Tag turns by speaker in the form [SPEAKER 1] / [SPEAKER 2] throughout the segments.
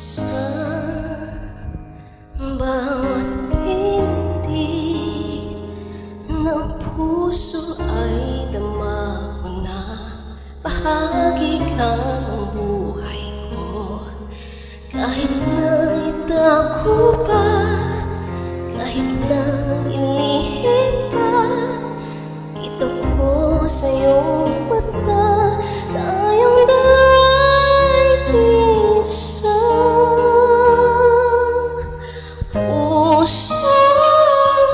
[SPEAKER 1] Sa bawat pintig ng puso ay dama ko na bahagi ka ng buhay ko. Kahit na itago pa, kahit na ilihim pa, kita ko sa iyong mata, tayong dahil isa. Puso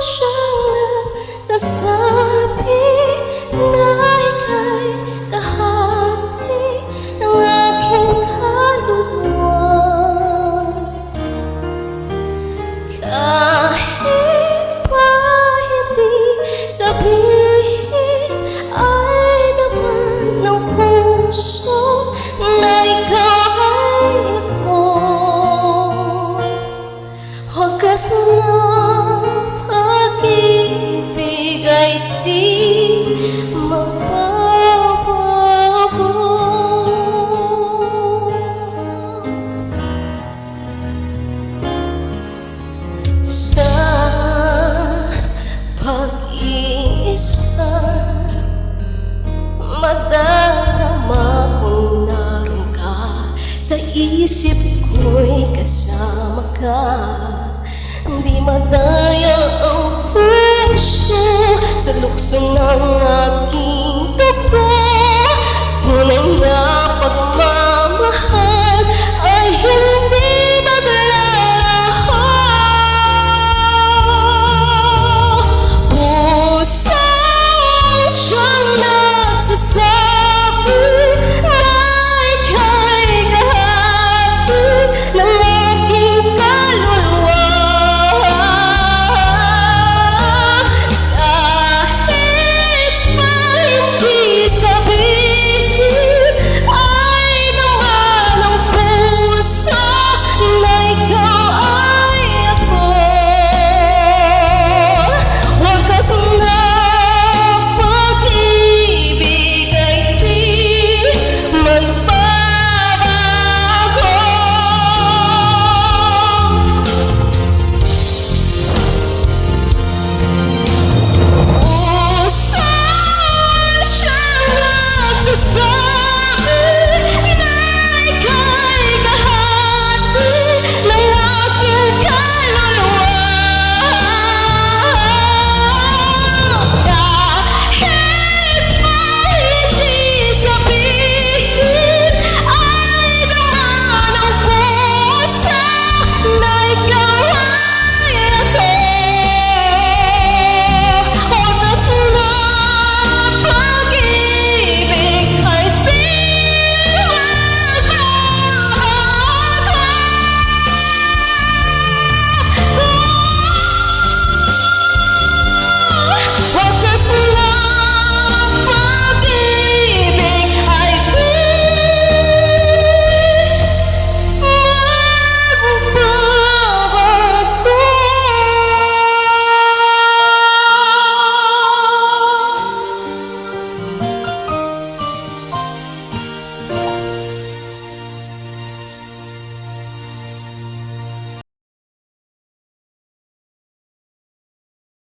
[SPEAKER 1] siyang nagsasabi na ika'y kahati ng aking kaluluwa. Kahit pa hindi sabihin, ay naman ng puso na ikaw ay ako. Wagas ng pag-ibig ay di mababago. Sa pag-iisa, madarama kung naroon ka. Sa isip ko'y kasama ka. Di madaya ang puso sa lukso ng aking dugo. Tunay na pagmamahal